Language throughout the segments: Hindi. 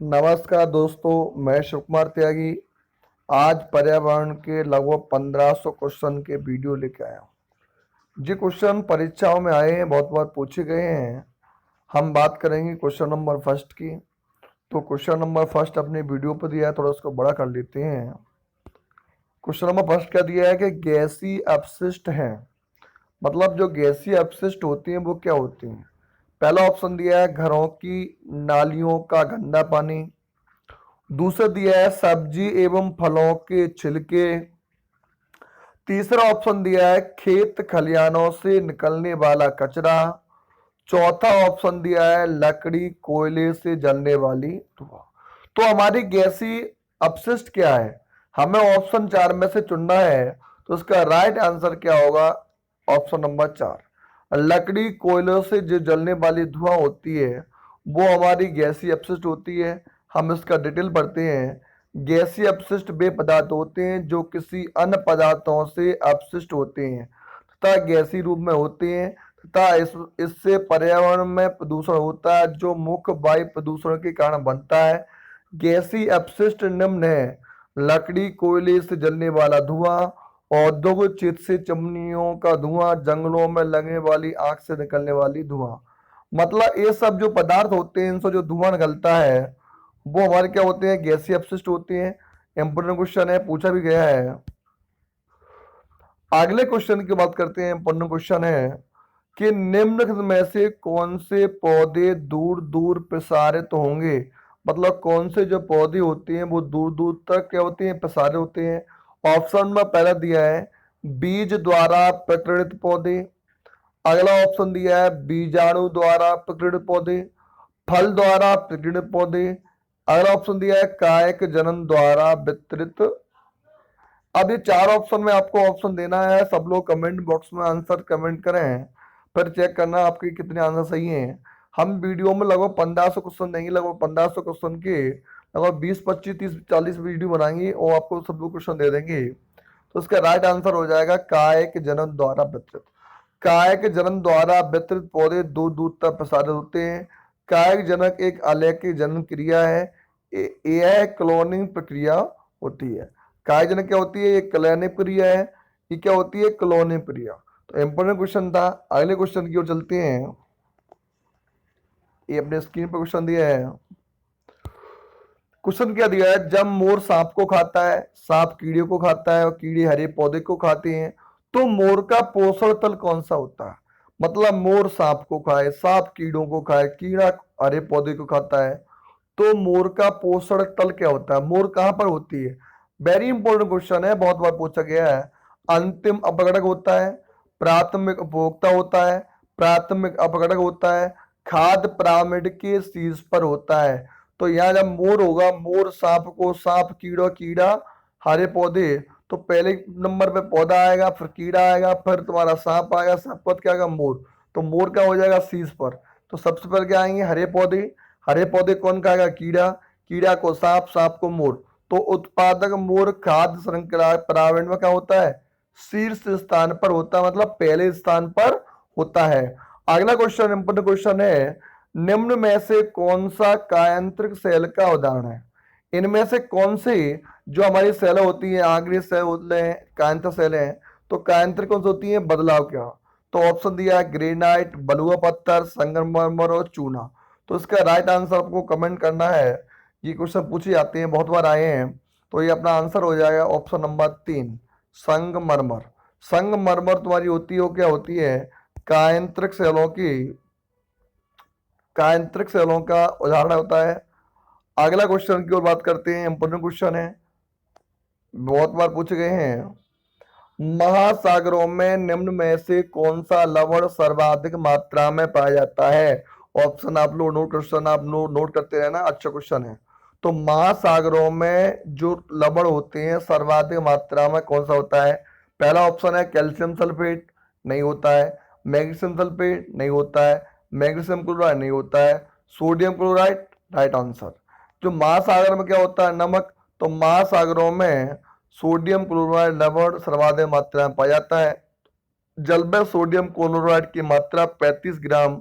नमस्कार दोस्तों, मैं शिव कुमार त्यागी आज पर्यावरण के लगभग 1500 क्वेश्चन के वीडियो लेके आया हूँ। जो क्वेश्चन परीक्षाओं में आए हैं, बहुत बार पूछे गए हैं। हम बात करेंगे क्वेश्चन नंबर फर्स्ट की। तो क्वेश्चन नंबर फर्स्ट अपने वीडियो पर दिया है, थोड़ा उसको बड़ा कर लेते हैं। क्वेश्चन नंबर फर्स्ट क्या दिया है कि गैसीय अपशिष्ट हैं, मतलब जो गैसीय अपशिष्ट होती हैं वो क्या होती हैं। पहला ऑप्शन दिया है घरों की नालियों का गंदा पानी। दूसरा दिया है सब्जी एवं फलों के छिलके। तीसरा ऑप्शन दिया है खेत खलिहानों से निकलने वाला कचरा। चौथा ऑप्शन दिया है लकड़ी कोयले से जलने वाली धुआं। तो हमारी गैसीय अपशिष्ट क्या है, हमें ऑप्शन 4 में से चुनना है। तो इसका राइट आंसर क्या होगा? ऑप्शन नंबर 4, लकड़ी कोयलों से जो जलने वाली धुआं होती है वो हमारी गैसीय अपशिष्ट होती है। हम इसका डिटेल पढ़ते हैं। गैसीय अपशिष्ट वे पदार्थ होते हैं जो किसी अन्य पदार्थों से अपशिष्ट होते हैं तथा गैसीय रूप में होते हैं तथा इससे पर्यावरण में प्रदूषण होता है, जो मुख्य वायु प्रदूषण के कारण बनता है। गैसीय अपशिष्ट निम्न है: लकड़ी कोयले से जलने वाला धुआं, औद्योगिक क्षेत्र से चिमनियों का धुआं, जंगलों में लगने वाली आग से निकलने वाली धुआं। मतलब ये सब जो पदार्थ होते हैं, इनसे जो धुआं निकलता है वो हमारे क्या होते हैं? गैसीय अपशिष्ट होते हैं। इंपोर्टेंट क्वेश्चन है, पूछा भी गया है। अगले क्वेश्चन की बात करते हैं। इंपोर्टेंट क्वेश्चन है कि निम्न में से कौन से पौधे दूर दूर प्रसारित होंगे। मतलब कौन से जो पौधे होते हैं वो दूर दूर तक क्या होते हैं? प्रसारित होते हैं। ऑप्शन में पहला दिया है बीज द्वारा प्रकटित पौधे। अगला ऑप्शन दिया है बीजाणु द्वारा प्रकटित पौधे, फल द्वारा प्रकटित पौधे। अगला ऑप्शन दिया है कायक जनन द्वारा वितरित। अब ये चार ऑप्शन में आपको ऑप्शन देना है। सब लोग कमेंट बॉक्स में आंसर कमेंट करें, फिर चेक करना आपके कितने आंसर सही हैं। हम वीडियो में लगभग 1500 क्वेश्चन देंगे, लगभग 1500 क्वेश्चन के लगभग 20 25 30 40 वीडियो बनाएंगे और आपको सब लोग क्वेश्चन दे देंगे। तो इसका राइट आंसर हो जाएगा कायक जनन द्वारा वितरित। कायक जनन द्वारा वितरित पौधे दूर दूर तक प्रसारित होते हैं। कायक जनक एक अलैंगिक जनन क्रिया है। यह क्लोनिंग प्रक्रिया होती है। कायजनक क्या होती है? ये क्लोनिंग क्रिया है। ये क्या होती है? क्लोनिंग क्रिया। तो इंपोर्टेंट क्वेश्चन था। अगले क्वेश्चन की ओर चलते हैं। ये अपने स्क्रीन पर क्वेश्चन दिया है। क्वेश्चन क्या दिया है? जब मोर सांप को खाता है, सांप कीड़े को खाता है और कीड़े हरे पौधे को खाते हैं, तो मोर का पोषण तल कौन सा होता है? मतलब मोर सांप को खाए, सांप कीड़ों को खाए, कीड़ा हरे पौधे को खाता है, तो मोर का पोषण तल क्या होता है? मोर कहां पर होती है? वेरी इंपॉर्टेंट क्वेश्चन है, बहुत बार पूछा गया है। अंतिम अपघटक होता है, प्राथमिक उपभोक्ता होता है, प्राथमिक अपघटक होता है, खाद्य पिरामिड के शीर्ष पर होता है। तो यहाँ जब मोर होगा, मोर सांप को, सांप कीड़ा, कीड़ा हरे पौधे, तो पहले नंबर पे पौधा आएगा, फिर कीड़ा आएगा, फिर तुम्हारा सांप आएगा, सांप पर क्या आएगा? मोर। तो मोर का हो जाएगा शीर्ष पर। तो सबसे पहले क्या आएंगे? हरे पौधे। हरे पौधे कौन खाएगा? कीड़ा। कीड़ा को सांप, सांप को मोर। तो उत्पादक मोर खाद्य श्रृंखला पिरामिड में क्या होता है? शीर्ष स्थान पर होता है, मतलब पहले स्थान पर होता है। अगला क्वेश्चन इंपोर्टेंट क्वेश्चन है, निम्न में से कौन सा कायांत्रिक सेल का उदाहरण है? इनमें से कौन से जो हमारी सेल होती है, आंतरिक सेल होते हैं, कायांत्रिक सेल हैं, तो कायांत्रिक कौन सी होती है? बदलाव क्या? तो ऑप्शन दिया है ग्रेनाइट, बलुआ पत्थर, संगमरमर और चूना। तो इसका राइट आंसर आपको कमेंट करना है। ये क्वेश्चन पूछे जाते हैं, बहुत बार आए हैं। तो ये अपना आंसर हो जाएगा ऑप्शन नंबर 3, संगमरमर। संगमरमर तुम्हारी होती है, क्या होती है? कायांत्रिक सेलों की, कायांत्रिक सेलों का उदाहरण होता है। अगला क्वेश्चन की ओर बात करते हैं। इंपोर्टेंट क्वेश्चन है, बहुत बार पूछे गए हैं। महासागरों में निम्न में से कौन सा लवण सर्वाधिक मात्रा में पाया जाता है? ऑप्शन आप लोग नोट, क्वेश्चन आप नोट करते रहना, अच्छा क्वेश्चन है। तो महासागरों में जो लवण होते हैं सर्वाधिक मात्रा में कौन सा होता है? पहला ऑप्शन है कैल्शियम सल्फेट, नहीं होता है। मैग्नीशियम सल्फेट, नहीं होता है। मैग्नीशियम क्लोराइड, नहीं होता है। Sodium chloride, right answer. जो महासागर में क्या होता है? नमक। तो महासागरों में सोडियम क्लोराइड लवण सर्वाधिक मात्रा में पाया जाता है। जल में सोडियम क्लोराइड की मात्रा 35 ग्राम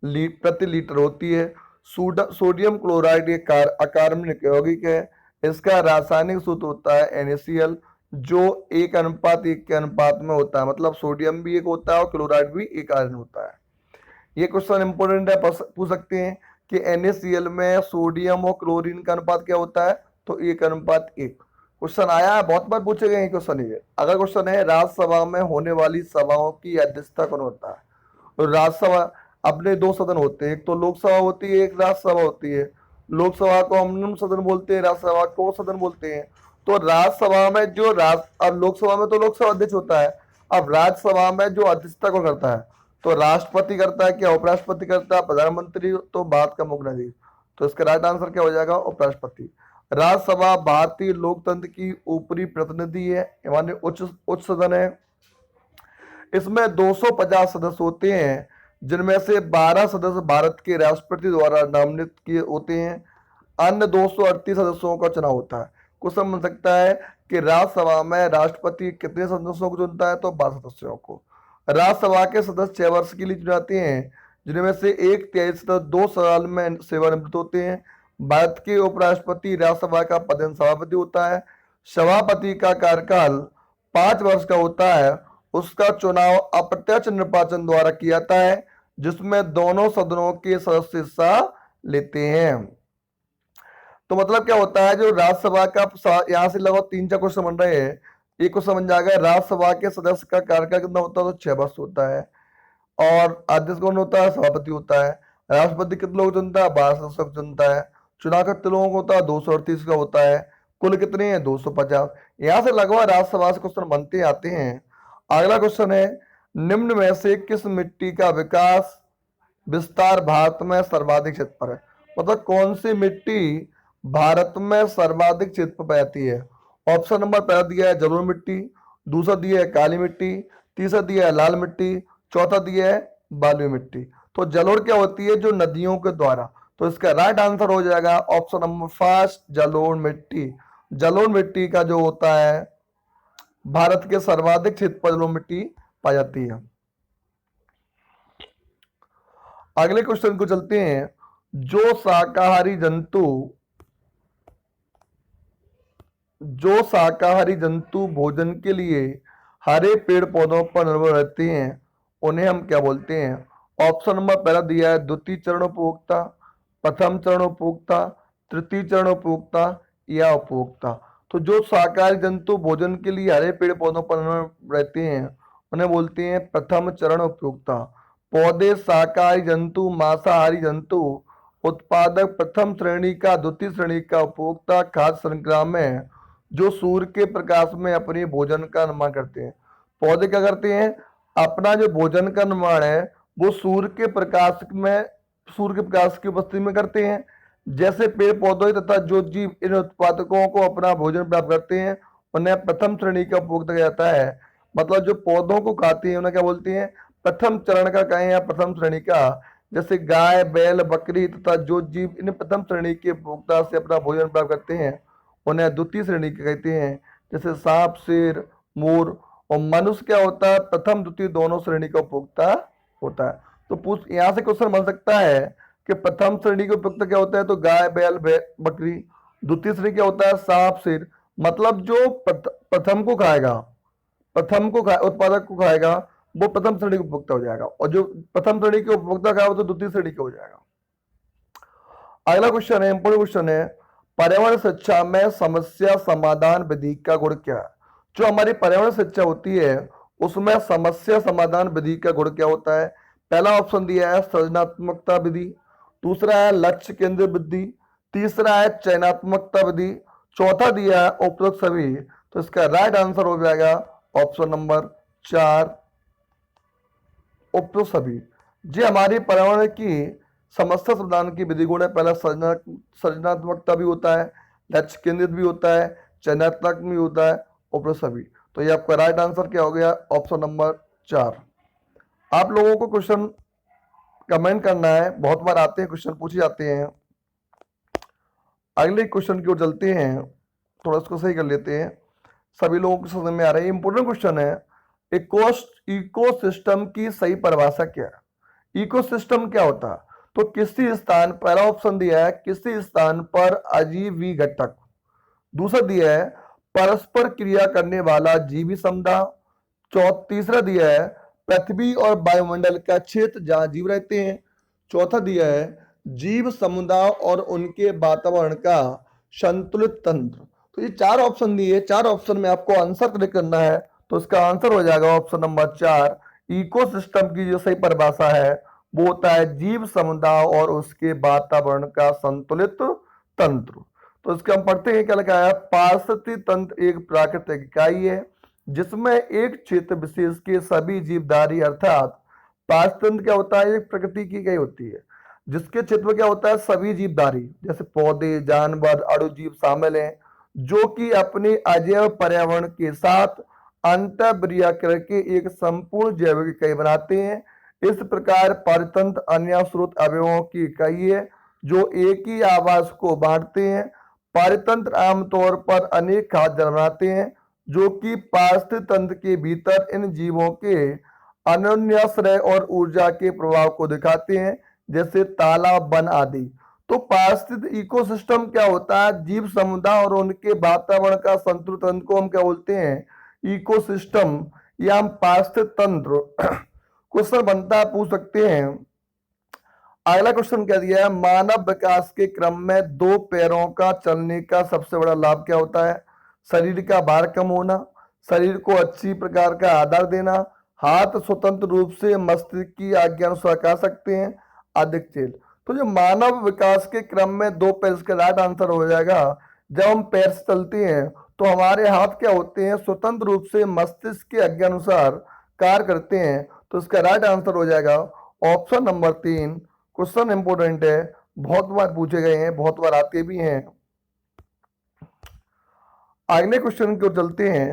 प्रति लीटर होती है। सोडियम क्लोराइड एक अकार्बनिक यौगिक है। इसका रासायनिक सूत्र होता है NaCl, जो 1:1 के अनुपात में होता है। मतलब सोडियम भी एक होता है और क्लोराइड भी एक आयन होता है। ये क्वेश्चन इंपोर्टेंट है, पूछ सकते हैं कि NaCl में सोडियम और क्लोरीन का अनुपात क्या होता है, तो 1:1। क्वेश्चन आया है, बहुत बार पूछे गए हैं क्वेश्चन ये। अगर क्वेश्चन है राज्यसभा में होने वाली सभाओं की अध्यक्षता कौन होता है, तो राज्यसभा अपने 2 सदन होते हैं, एक तो लोकसभा होती है, एक राज्यसभा होती है। लोकसभा को हम निम्न सदन बोलते हैं, राज्यसभा को सदन बोलते हैं। तो राज्यसभा में अब लोकसभा में तो लोकसभा अध्यक्ष होता है, अब राज्यसभा में जो अध्यक्षता को करता है, तो राष्ट्रपति करता है क्या, उपराष्ट्रपति करता है, प्रधानमंत्री, तो भारत का मुख्य न्यायाधीश। तो इसका राइट आंसर क्या हो जाएगा, उपराष्ट्रपति। राज्यसभा भारतीय लोकतंत्र की ऊपरी प्रतिनिधि है, माने उच्च सदन है। इसमें 250 सदस्य होते हैं, जिनमें से 12 सदस्य भारत के राष्ट्रपति द्वारा नामित किए होते हैं। अन्य 238 सदस्यों का चुनाव होता है। क्वेश्चन बन सकता है कि राज्यसभा में राष्ट्रपति कितने सदस्यों को चुनता है, तो 12 सदस्यों को। राज्यसभा के सदस्य 6 वर्ष के लिए चुने जाते हैं, जिनमें से 1/3 सदस्य 2 साल में सेवानिवृत्त होते हैं। भारत के उपराष्ट्रपति राज्यसभा का पदेन सभापति होता है। सभापति का कार्यकाल 5 वर्ष का होता है। उसका चुनाव अप्रत्यक्ष निर्वाचन द्वारा किया जाता है, जिसमें दोनों सदनों के सदस्य हिस्सा लेते हैं। तो मतलब क्या होता है, जो राज्यसभा का, यहां से लगभग 3-4 क्वेश्चन बन रहे हैं। एक क्वेश्चन बन जाएगा, राज्यसभा के सदस्य का कार्यकाल कितना होता है, तो 6 वर्ष होता है। और अध्यक्ष कौन होता है, सभापति होता है। राष्ट्रपति कितने लोग चुनता है, 12 सदस्यों को चुनता है। चुनाव कितने लोगों को होता है, 238 का होता है। कुल कितने हैं, 250। यहां से लगभग राज्यसभा से क्वेश्चन बनते आते हैं। अगला क्वेश्चन है, निम्न में से किस मिट्टी का विकास विस्तार भारत में सर्वाधिक क्षेत्र पर है। मतलब कौन सी मिट्टी भारत में सर्वाधिक क्षेत्र पर पाती है। ऑप्शन नंबर पहला दिया है जलोढ़ मिट्टी, दूसरा दिया है काली मिट्टी, तीसरा दिया है लाल मिट्टी, चौथा दिया है बालुई मिट्टी। तो जलोढ़ क्या होती है, जो नदियों के द्वारा। तो इसका राइट आंसर हो जाएगा ऑप्शन नंबर फर्स्ट, जलोढ़ मिट्टी। जलोढ़ मिट्टी का जो होता है, भारत के सर्वाधिक क्षेत्र पर जलोढ़ मिट्टी पाई जाती है। अगले क्वेश्चन को चलते हैं, जो शाकाहारी जंतु भोजन के लिए हरे पेड़ पौधों पर निर्भर रहते हैं, उन्हें हम क्या बोलते हैं। ऑप्शन नंबर पहला दिया है द्वितीय चरण उपभोक्ता, प्रथम चरण उपभोक्ता, तृतीय चरण उपभोक्ता या उपभोक्ता। तो जो शाकाहारी जंतु भोजन के लिए हरे पेड़ पौधों पर निर्भर रहते हैं, उन्हें बोलते हैं प्रथम चरण उपभोक्ता। पौधे, शाकाहारी जंतु, मांसाहारी जंतु उत्पादक प्रथम श्रेणी का, द्वितीय श्रेणी का उपभोक्ता खाद्य श्रृंखला में, जो सूर्य के प्रकाश में अपने भोजन का निर्माण करते हैं। पौधे क्या करते हैं, अपना जो भोजन का निर्माण है वो सूर्य के प्रकाश की उपस्थिति में करते हैं। जैसे पेड़ पौधे तथा जो जीव इन उत्पादकों को अपना भोजन प्राप्त करते हैं, उन्हें प्रथम श्रेणी का उपभोक्ता कहा जाता है। मतलब जो पौधों को खाते हैं उन्हें क्या बोलते हैं, प्रथम चरण का कहें या प्रथम श्रेणी का। जैसे गाय, बैल, बकरी तथा जो जीव इन प्रथम श्रेणी के उपभोक्ता से अपना भोजन प्राप्त करते हैं, उन्हें द्वितीय श्रेणी के कहते हैं। जैसे सांप, शेर, मोर। और मनुष्य क्या होता है, प्रथम द्वितीय दोनों श्रेणी का उपभोक्ता होता है। तो यहां से क्वेश्चन बन सकता है कि प्रथम श्रेणी के उपभोक्ता क्या होता है, तो गाय, बैल, बकरी। द्वितीय श्रेणी क्या होता है, सांप, शेर। मतलब जो प्रथम को खाएगा, उत्पादक को खाएगा, वो प्रथम श्रेणी का उपभोक्ता हो जाएगा। और जो प्रथम श्रेणी के उपभोक्ता खाएगा वो तो द्वितीय श्रेणी का हो जाएगा। अगला क्वेश्चन है, इंपोर्टेंट क्वेश्चन है, पर्यावरण शिक्षा में समस्या समाधान विधि का गुण क्या है। जो हमारी पर्यावरण शिक्षा होती है उसमें समस्या समाधान विधि का गुण क्या होता है। पहला ऑप्शन दिया है सृजनात्मकता विधि, दूसरा है लक्ष्य केंद्रित विधि, तीसरा है चयनात्मकता विधि, चौथा दिया है उपरोक्त सभी। तो इसका राइट आंसर हो जाएगा ऑप्शन नंबर 4, उपरोक्त सभी। जी हमारी पर्यावरण की समस्या समाधान की विधि गुण है। पहला सृजनात्मकता भी होता है, लक्ष्य केंद्रित भी होता है, चयनात्मक भी होता है, उपरोक्त सभी। तो ये आपका राइट आंसर क्या हो गया, ऑप्शन नंबर 4। आप लोगों को क्वेश्चन कमेंट करना है, बहुत बार आते हैं क्वेश्चन पूछे जाते हैं। अगले क्वेश्चन की ओर चलते हैं, थोड़ा इसको सही कर लेते हैं, सभी लोगों को समझ में आ रहा है। इंपोर्टेंट क्वेश्चन है, इकोसिस्टम की सही परिभाषा क्या है। इकोसिस्टम क्या होता है, तो किसी स्थान, पहला ऑप्शन दिया है किसी स्थान पर अजीवी घटक, दूसरा दिया है परस्पर क्रिया करने वाला जीवी समुदाय, तीसरा दिया है पृथ्वी और वायुमंडल का क्षेत्र जहां जीव रहते हैं, चौथा दिया है जीव समुदाय और उनके वातावरण का संतुलित तंत्र। तो ये चार ऑप्शन दिए, चार ऑप्शन में आपको आंसर क्लिक करना है, तो इसका आंसर हो जाएगा ऑप्शन नंबर 4। इकोसिस्टम की जो सही परिभाषा है वो होता है जीव समुदाय और उसके वातावरण का संतुलित तंत्र। तो इसका हम पढ़ते हैं क्या लिखा है, पारिस्थितिक तंत्र एक प्राकृतिक इकाई है जिसमें एक क्षेत्र विशेष के सभी जीवधारी, अर्थात पारिस्थितिक तंत्र क्या होता है, एक प्रकृति की इकाई होती है जिसके क्षेत्र में क्या होता है सभी जीवधारी, जैसे पौधे, जानवर, अणुजीव शामिल हैं, जो कि अपने अजैव पर्यावरण के साथ अंतःक्रिया करके एक संपूर्ण जैविक इकाई बनाते हैं। इस प्रकार पारितंत्र अन्य स्रोत अवयवों की इकाई है जो एक ही आवास को बांटते हैं। पारितंत्र आमतौर पर अनेक खाद्य जाल बनाते हैं जो कि पारिस्थितिक तंत्र के भीतर इन जीवों के अन्योन्याश्रय और ऊर्जा के प्रभाव को दिखाते हैं, जैसे तालाब, वन आदि। तो पारिस्थितिक इकोसिस्टम क्या होता है, जीव समुदाय और उनके वातावरण का संतुलित तंत्र को हम क्या बोलते हैं, इकोसिस्टम या हम पारिस्थितिक तंत्र। क्वेश्चन बनता है, पूछ सकते हैं। अगला क्वेश्चन क्या दिया है, मानव विकास के क्रम में दो पैरों का चलने का सबसे बड़ा लाभ क्या होता है, शरीर का भार कम होना, शरीर को अच्छी प्रकार का आधार देना, हाथ स्वतंत्र रूप से मस्तिष्क की आज्ञा अनुसार खा सकते हैं, अधिक तेल। तो जो मानव विकास के क्रम में दो पैर, इसका राइट आंसर हो जाएगा, जब हम पैर से चलते हैं तो हमारे हाथ क्या होते हैं, स्वतंत्र रूप से मस्तिष्क के आज्ञा अनुसार कार्य करते हैं। तो इसका राइट आंसर हो जाएगा ऑप्शन नंबर 3। क्वेश्चन इंपोर्टेंट है, बहुत बार पूछे गए हैं, बहुत बार आते भी हैं। अगले क्वेश्चन की ओर चलते हैं।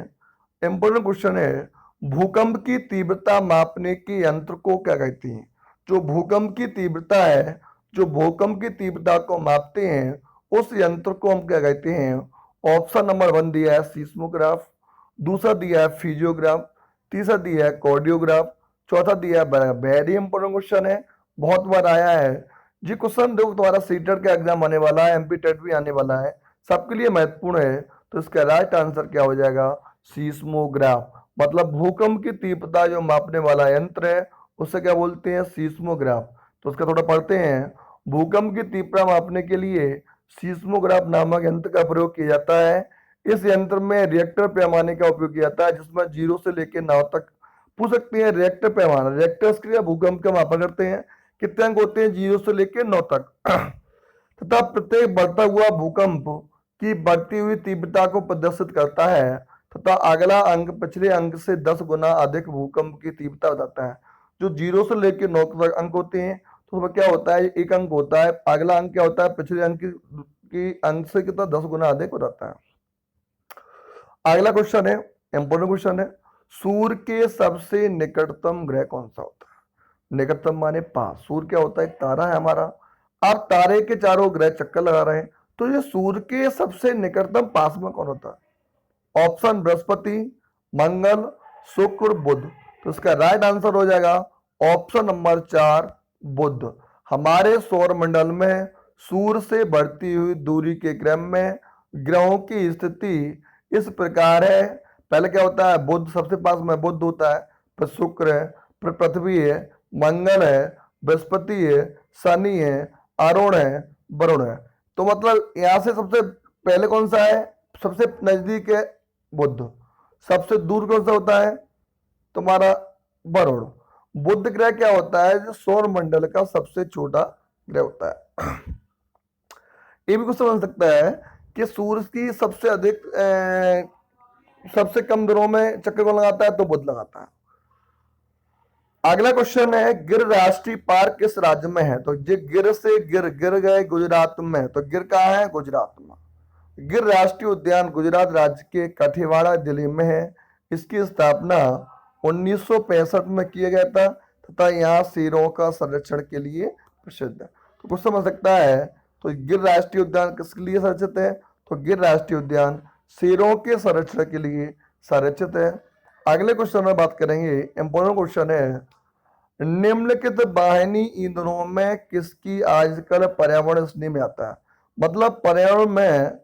इंपोर्टेंट क्वेश्चन है, भूकंप की तीव्रता मापने के यंत्र को क्या कहते हैं। जो भूकंप की तीव्रता है, जो भूकंप की तीव्रता को मापते हैं उस यंत्र को हम क्या कहते हैं। ऑप्शन नंबर 1 दिया है सीस्मोग्राफ, दूसरा दिया है फिजियोग्राफ, तीसरा दिया है कार्डियोग्राफ, चौथा दिया है। वेरी इंपोर्टेंट क्वेश्चन है, बहुत बार आया है जी क्वेश्चन, देखो तुम्हारा सीटेट का एग्जाम आने वाला है, एमपी टेट भी आने वाला है, सबके लिए महत्वपूर्ण है। तो इसका राइट आंसर क्या हो जाएगा, सीस्मोग्राफ। मतलब भूकंप की तीव्रता जो मापने वाला यंत्र है उसे क्या बोलते हैं, सीस्मोग्राफ। तो उसका थोड़ा पढ़ते हैं। भूकंप की तीव्रता मापने के लिए सीस्मोग्राफ नामक यंत्र का प्रयोग किया जाता है। इस यंत्र में रिएक्टर पैमाने का उपयोग किया जाता है जिसमें 0 से लेकर 9 तक, पूछ सकते हैं रिएक्टर पैमाना, रिएक्टर क्रिया भूकंप का मापन करते हैं, कितने अंक होते हैं, 0 से लेकर 9 तक। तथा प्रत्येक बढ़ता हुआ भूकंप की बढ़ती हुई तीव्रता को प्रदर्शित करता है तथा अगला अंक पिछले अंक से 10 गुना अधिक भूकंप की तीव्रता बताता है। जो 0 से लेकर 9 तक अंक होते हैं तो उसमें क्या होता है, एक अंक होता है, अगला अंक क्या होता है, पिछले अंक की अंक से कितना 10 गुना अधिक हो जाता है। अगला क्वेश्चन है, इंपोर्टेंट क्वेश्चन है, सूर्य के सबसे निकटतम ग्रह कौन सा होता है। निकटतम माने पास, सूर्य क्या होता है, एक तारा है हमारा। आप तारे के चारों ग्रह चक्कर लगा रहे हैं, तो ये सूर्य के सबसे निकटतम पास में कौन होता है। ऑप्शन बृहस्पति, मंगल, शुक्र, बुध। तो इसका राइट आंसर हो जाएगा ऑप्शन नंबर 4, बुध। हमारे सौर मंडल में सूर्य से बढ़ती हुई दूरी के क्रम में ग्रहों की स्थिति इस प्रकार है। पहले क्या होता है, बुध सबसे पास में बुध होता है, फिर शुक्र है, फिर पृथ्वी है, मंगल है, बृहस्पति है, शनि है, अरुण है, वरुण है। तो मतलब यहां से सबसे पहले कौन सा है, सबसे नजदीक है बुध, सबसे दूर कौन सा होता है तुम्हारा वरुण। बुध ग्रह क्या होता है, जो सौर मंडल का सबसे छोटा ग्रह होता है। ये भी कुछ समझ सकता है कि सूर्य की सबसे अधिक सबसे कम दिनों में चक्कर कौन लगाता है, तो बुध लगाता है। अगला क्वेश्चन है, गिर राष्ट्रीय पार्क किस राज्य में है। तो गिर से गिर गए गुजरात में, तो गिर कहाँ है, गुजरात में। गिर राष्ट्रीय उद्यान गुजरात राज्य के कठियावाड़ जिले में है। इसकी स्थापना 1965 में किया गया था तथा यहाँ शेरों का संरक्षण के लिए प्रसिद्ध है। तो कुछ समझ सकता है, तो गिर राष्ट्रीय उद्यान किसके लिए संरक्षित है, तो गिर राष्ट्रीय उद्यान शेरों के संरक्षण के लिए संरक्षित है। अगले क्वेश्चन में बात करेंगे, इंपोर्टेंट क्वेश्चन है, निम्नलिखित वाहिनी ईंधनों में किसकी आजकल पर्यावरण श्रेणी में आता है? मतलब पर्यावरण में,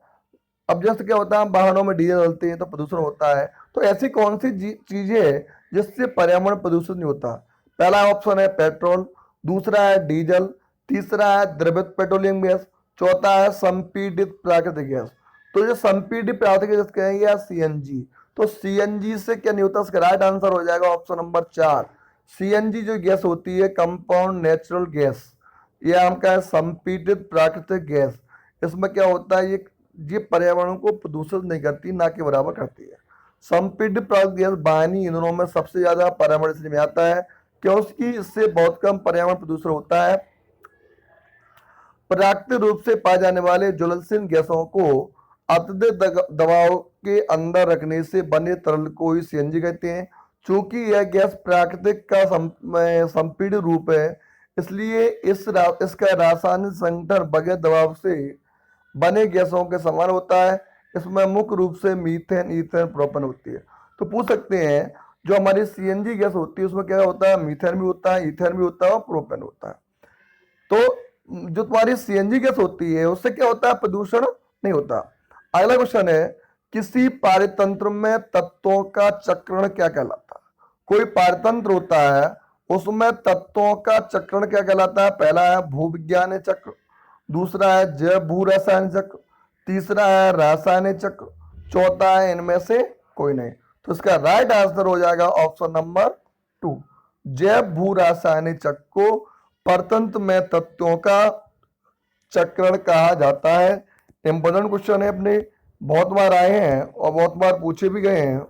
अब जैसे क्या होता है, वाहनों में डीजल जलते हैं तो प्रदूषण होता है, तो ऐसी कौन सी चीजें है जिससे पर्यावरण प्रदूषण नहीं होता? पहला ऑप्शन है पेट्रोल, दूसरा है डीजल, तीसरा है द्रवित पेट्रोलियम गैस, चौथा है संपीड़ित प्राकृतिक गैस। तो जो संपीड़ित प्राकृतिक गैस कहेंगे या सीएनजी, तो सीएनजी से क्या नहीं होता? इसका राइट आंसर हो जाएगा ऑप्शन नंबर 4। सीएनजी जो गैस होती है कंपाउंड नेचुरल गैस, ये आपका है संपीड़ित प्राकृतिक गैस। इसमें क्या होता है, ये पर्यावरण को प्रदूषित नहीं करती, ना के बराबर करती है। संपीड़ित प्राकृतिक गैस वाहिनी ईंधनों में सबसे ज्यादा पर्यावरण श्रेणी में आता है क्योंकि इससे बहुत कम पर्यावरण प्रदूषण होता है। प्राकृतिक रूप से पाए जाने वाले ज्वलनशील गैसों को अत्यधिक दबाव के अंदर रखने से बने तरल को ही सीएनजी कहते हैं। चूंकि यह गैस प्राकृतिक का संपीड़ित रूप है, इसलिए इसका रासायनिक संगठन बगैर दबाव से बने गैसों के समान होता है। इसमें मुख्य रूप से मीथेन, ईथेन, प्रोपेन होती है। तो पूछ सकते हैं जो हमारी सीएनजी गैस होती है उसमें क्या होता है? मीथेन भी होता है, ईथेन भी होता है और प्रोपेन होता है। तो जो तुम्हारी सीएनजी गैस होती है उससे क्या होता है? प्रदूषण नहीं होता। अगला क्वेश्चन है, किसी पारतंत्र में तत्वों का चक्रण क्या कहलाता है? कोई पारतंत्र होता है उसमें तत्वों का चक्रण क्या कहलाता है? पहला है भूविज्ञान चक्र, दूसरा है जैव भू रासायनिक चक्र, तीसरा है रासायनिक चक्र, चौथा है इनमें से कोई नहीं। तो इसका राइट आंसर हो जाएगा ऑप्शन नंबर 2। जैव भू रासायनिक चक्र को परतंत्र में तत्वों का चक्रण कहा जाता है। इंपोर्टेंट क्वेश्चन है, अपने बहुत बार आए हैं और बहुत बार पूछे भी गए हैं।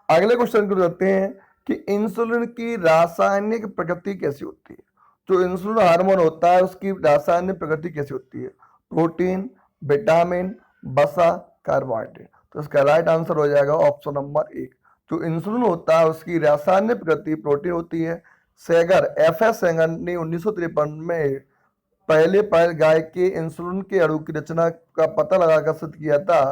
अगले क्वेश्चन को देखते हैं कि इंसुलिन की रासायनिक प्रकृति कैसी होती है? जो इंसुलिन हार्मोन होता है उसकी रासायनिक प्रकृति कैसी होती है? प्रोटीन, विटामिन, वसा, कार्बोहाइड्रेट। तो इसका राइट आंसर हो जाएगा ऑप्शन नंबर 1। जो इंसुलिन होता है उसकी रासायनिक प्रकृति प्रोटीन होती है। सेगर, एफ.एस. सेगर ने 1953 में पहले गाय के इंसुलिन के अणु की रचना का पता लगाकर सिद्ध किया था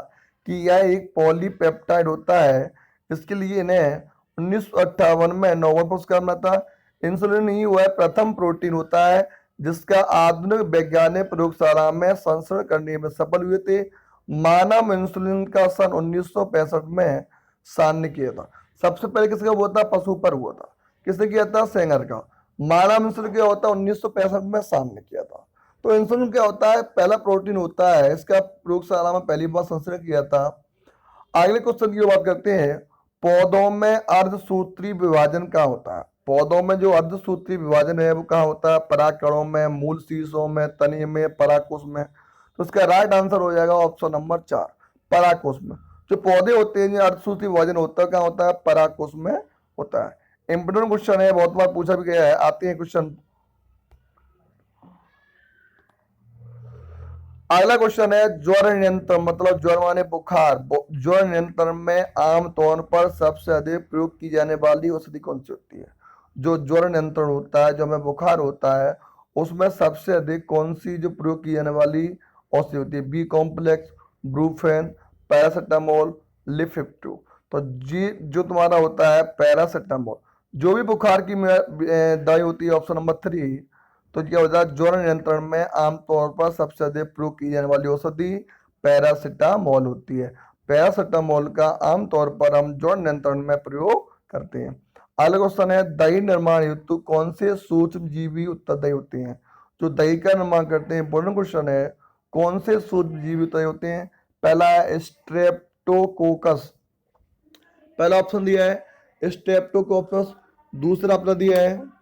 कि यह एक पॉलीपेप्टाइड होता है। इसके लिए इन्हें 1958 में नोबेल पुरस्कार मिला था। इंसुलिन ही वह प्रथम प्रोटीन होता है जिसका आधुनिक वैज्ञानिक प्रयोगशाला में संश्लेषण करने में सफल हुए थे। मानव इंसुलिन का सन 1965 में सान्य किया था। सबसे पहले किसका हुआ था? पशु पर हुआ था। किसने किया था? सेंगर का। मानव इंसुलिन क्या होता है? 1965 में सान्य किया था। तो इंसुलिन क्या होता है? पहला प्रोटीन होता है, इसका प्रयोगशाला में पहली बार संश्लेषण किया था। अगले क्वेश्चन की बात करते हैं, पौधों में अर्धसूत्री विभाजन कहाँ होता है? पौधों में जो अर्धसूत्री विभाजन है वो कहाँ होता है? परागकणों में, मूल शीर्षों में, तनी में, परागकोश में। तो इसका राइट आंसर हो जाएगा ऑप्शन नंबर 4, परागकोश में। जो पौधे होते हैं अर्धसूत्री विभाजन होता है कहाँ होता है? परागकोश में होता है। इंपोर्टेंट क्वेश्चन है, बहुत बार पूछा भी गया है। आते हैं क्वेश्चन। अगला क्वेश्चन है ज्वर नियंत्रण, मतलब ज्वर माने बुखार। ज्वर नियंत्रण में आमतौर पर सबसे अधिक प्रयोग की जाने वाली औषधि कौन सी होती है? जो ज्वर नियंत्रण होता है, जो हमें बुखार होता है, उसमें सबसे अधिक कौन सी जो प्रयोग की जाने वाली औषधि होती है? बी कॉम्प्लेक्स, ब्रूफेन, पैरासिटामोल, लिफिप्टू। तो जी जो तुम्हारा होता है पैरासिटामोल। जो भी बुखार की दवाई होती है ऑप्शन नंबर 3। तो क्या होता है? ज्वर नियंत्रण में आमतौर पर सबसे अधिक प्रयोग की जाने वाली औषधि पैरासिटामोल होती है। पैरासिटामोल का आमतौर पर हम ज्वर नियंत्रण में प्रयोग करते हैं। अगला क्वेश्चन है, दही निर्माण हेतु कौन से सूक्ष्म जीवी उत्तरदायी होते हैं? जो दही का निर्माण करते हैं, इंपोर्टेंट क्वेश्चन है, कौन से सूक्ष्म जीवी उत्तरदायी होते हैं? पहला है स्ट्रेप्टोकोकस, पहला ऑप्शन दिया है स्ट्रेप्टोकोकस, दूसरा अपना दिया है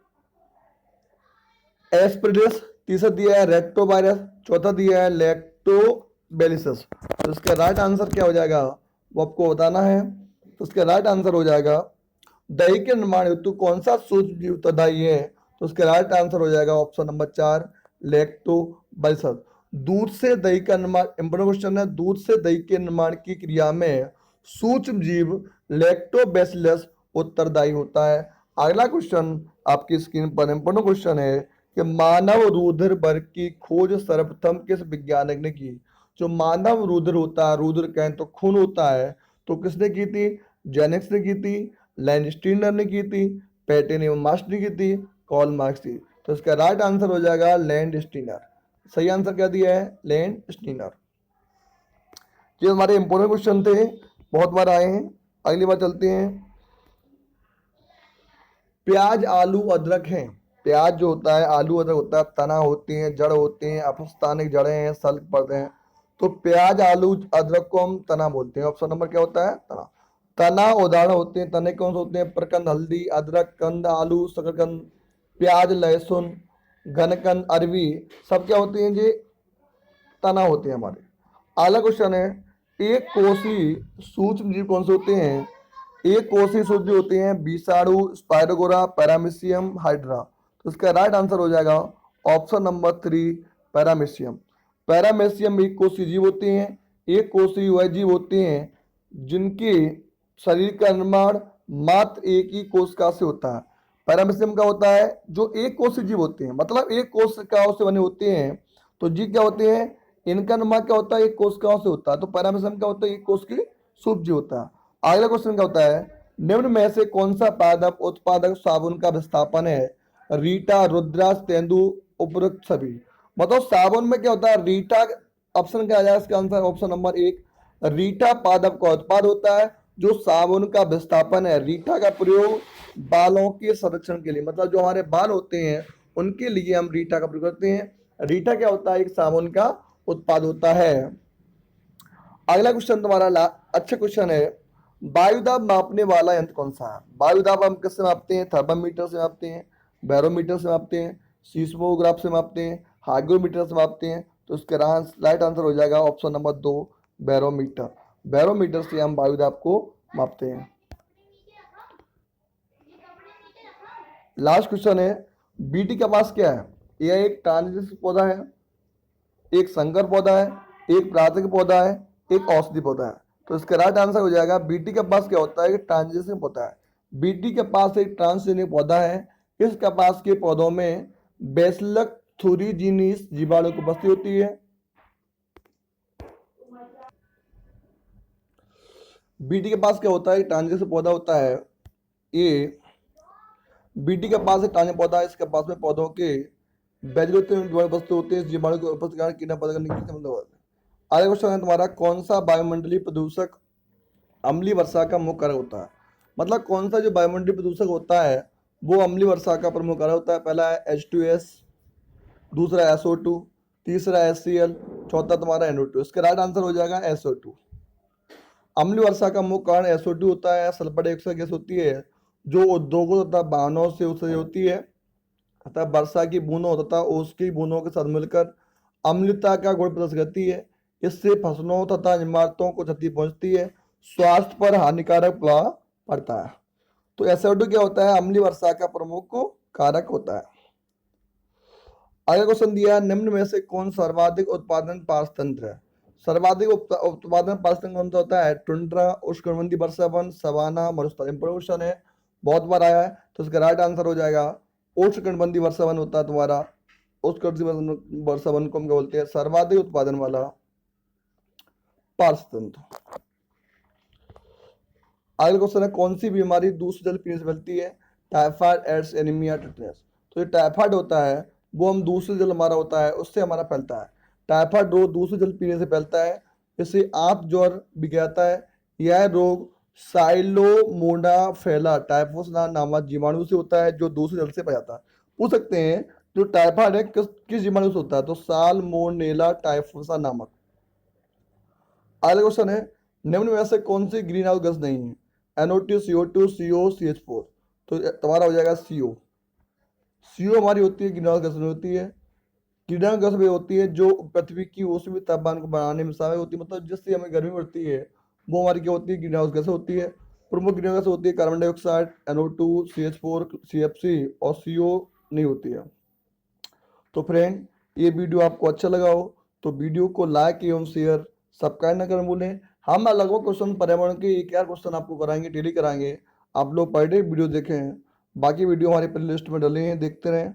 एस्पिरिडस, तीसरा दिया है रेक्टोवायरस, चौथा दिया है लैक्टोबैसिलस। तो इसका राइट आंसर क्या हो जाएगा वो आपको बताना है। तो इसका राइट आंसर हो जाएगा दही के निर्माण हेतु कौन सा सूक्ष्म उत्तरदायी है? तो उसका राइट आंसर हो जाएगा ऑप्शन नंबर 4, लैक्टोबैसिलस। दूध से दही का निर्माण, इंपोर्टेंट क्वेश्चन है, दूध से दही के निर्माण की क्रिया में सूक्ष्म जीव लैक्टोबैसिलस उत्तरदायी होता है। अगला क्वेश्चन आपकी स्क्रीन पर इंपोर्टेंट क्वेश्चन है कि मानव रुधिर वर्ग की खोज सर्वप्रथम किस वैज्ञानिक ने की? जो मानव रुधिर होता है, रुधिर कहें तो खून होता है, तो किसने की थी? जेनेक्स ने की थी। लैंड स्टीनर ने की थी, पेटे ने मार्क्स ने की थी, कॉल मार्क्स थी। तो इसका राइट आंसर हो जाएगा लैंड स्टीनर। सही आंसर क्या दिया है? Land Steiner. ये हमारे इंपोर्टेंट क्वेश्चन थे, बहुत बार आए हैं। अगली बार चलते हैं। प्याज, आलू, अदरक हैं। प्याज जो होता है, आलू अदरक होता है, तना होते हैं, जड़ होते हैं, अपस्थानिक जड़ें हैं, सल्क पड़ते हैं। तो प्याज, आलू, अदरक को हम तना बोलते हैं। ऑप्शन नंबर क्या होता है? तना। तना उदाहरण होते हैं, तने कौन से होते हैं? प्रकंद, हल्दी, अदरक, कंद, आलू, शकरकंद, प्याज, लहसुन, घनकंद, अरवी, सब क्या होते हैं? ये तना होते हैं हमारे। अगला क्वेश्चन है, एक कोषीय सूक्ष्म जीव कौन से होते हैं? एक कोषीय सूक्ष्म होते हैं विषाणु, स्पाइरोगोरा, पैरामीशियम, हाइड्रा। तो इसका राइट आंसर हो जाएगा ऑप्शन नंबर 3, पैरामीशियम। पैरामीशियम एक कोषीय जीव होते हैं। एक कोषीय वह जीव होते हैं जिनके शरीर का निर्माण मात्र एक ही कोशिका से होता है। पैरामीशियम का होता है जो एक कोषीय जीव होते हैं, मतलब एक कोशिकाओं से बने होते हैं। तो जीव क्या होते हैं? इनका निर्माण क्या होता है? एक कोशिकाओं से होता है। तो पैरामीशियम क्या होता है? एक कोश की सूक्ष्म जीव होता है। अगला क्वेश्चन क्या होता है, निम्न में से कौन सा पादप उत्पादक साबुन का विस्थापन है? रीटा, रुद्राक्ष, तेंदु, उपरोक्त सभी। मतलब साबुन में क्या होता है? रीटा ऑप्शन क्या आ जाएगा इसका आंसर? ऑप्शन नंबर 1, रीटा पादप का उत्पाद होता है जो साबुन का विस्थापन है। रीटा का प्रयोग बालों के संरक्षण के लिए, मतलब जो हमारे बाल होते हैं उनके लिए हम रीटा का प्रयोग करते हैं। रीटा क्या होता है? एक साबुन का उत्पाद होता है। अगला क्वेश्चन तुम्हारा अच्छा क्वेश्चन है, वायुदाब मापने वाला यंत्र कौन सा है? वायुदाब हम किससे मापते हैं? थर्मामीटर से मापते हैं, बैरोमीटर से मापते हैं, सीस्मोग्राफ से मापते हैं, हाइग्रोमीटर से मापते हैं। तो इसका राइट आंसर हो जाएगा ऑप्शन नंबर 2, बैरोमीटर। बैरोमीटर से हम वायुदाब को मापते हैं। लास्ट क्वेश्चन है, बीटी के पास क्या है? यह एक ट्रांजिटिव पौधा है, एक संकर पौधा है, एक प्राकृतिक पौधा है, एक औषधि पौधा है। तो इसका राइट आंसर हो जाएगा बीटी के पास क्या होता है? ट्रांजिशन पौधा है। बीटी के पास एक ट्रांसजेनिक पौधा है। इस कपास के पौधों में बेसिलस थुरिजिनिस जीवाणु की उपस्थिति होती है। बीटी के पास क्या होता है? ट्रांजिशन पौधा होता है। ये बीटी के पास एक ट्रांजिशन पौधा है। इसके पास में पौधों के वस्तु होते हैं, जीवाणु की उपस्थिति के कारण कीड़ा पैदा करने की क्षमता होती है। अगला क्वेश्चन है तुम्हारा, कौन सा वायुमंडलीय प्रदूषक अम्लीय वर्षा का मुख्य कारण होता है? मतलब कौन सा जो वायुमंडलीय प्रदूषक होता है वो अम्लीय वर्षा का प्रमुख कारण होता है? पहला है H2S, दूसरा SO2, तीसरा HCl, चौथा तुम्हारा NO2। इसका राइट आंसर हो जाएगा SO2। अम्लीय वर्षा का मुख्य कारण SO2 होता है। सल्फर डाइऑक्साइड गैस होती है जो उद्योगों तथा वाहनों से उत्सर्जित होती है तथा वर्षा की बूंदों तथा ओस की बूंदों के साथ मिलकर अम्लता का गुण प्रदर्शित करती है। इससे फसलों तथा इमारतों को क्षति पहुंचती है, स्वास्थ्य पर हानिकारक प्रभाव पड़ता है। तो SO2 क्या होता है? अम्लीय वर्षा का प्रमुख कारक होता है। अगला क्वेश्चन दिया, निम्न में से कौन सर्वाधिक उत्पादन पारतंत्र है? सर्वाधिक उत्पादन पारतंत्र कौन सा होता है? टुंड्रा, उष्णकटिबंधीय वर्षावन, सवाना, मरुस्थल। इंपोर्टेंट है, बहुत बार आया है। तो इसका राइट आंसर हो जाएगा उष्णकटिबंधीय वर्षावन होता है तुम्हारा। उष्णकटिबंधीय वर्षावन को हम क्या बोलते हैं? सर्वाधिक उत्पादन वाला पारतंत्र। अगला क्वेश्चन है, कौन सी बीमारी दूषित जल पीने से फैलती है? Typhoid, AIDS, anaemia, tetanus. तो ये टाइफाइड होता है वो हम दूषित जल हमारा होता है उससे हमारा फैलता है। टाइफाइड रोग दूषित जल पीने से फैलता है। इससे आंत ज्वर भी कहता है। यह रोग साइलोमोना टाइफोस नामक जीवाणु से होता है जो दूषित जल से पाया जाता है। पूछ सकते हैं जो टाइफाइड है किस जीवाणु से होता है? तो साल्मोनेला टाइफोसा नामक। अगला क्वेश्चन है, निम्न में से कौन सी ग्रीन हाउस गैस नहीं है? NO2, CO2, CO, CH4। तो तुम्हारा हो जाएगा CO। CO हमारी होती है ग्रीन हाउस गैस होती है। ग्रीन हाउस गैस भी होती है जो पृथ्वी की ऊष्मीय तापमान को बढ़ाने में सहायक होती है, मतलब जिससे हमें गर्मी बढ़ती है वो हमारी क्या होती है? ग्रीन हाउस गैस होती है। प्रमुख ग्रीन हाउस होती है carbon dioxide, NO2, CH4, CFC और CO नहीं होती है। तो फ्रेंड, ये वीडियो आपको अच्छा लगा हो तो वीडियो को लाइक एवं शेयर सब्सक्राइब न करना भूलें। हम लगभग क्वेश्चन पर्यावरण के 1 क्वेश्चन आपको कराएंगे, डेली कराएंगे। आप लोग पर डे वीडियो देखें। बाकी वीडियो हमारी प्ले लिस्ट में डले हैं, देखते रहें।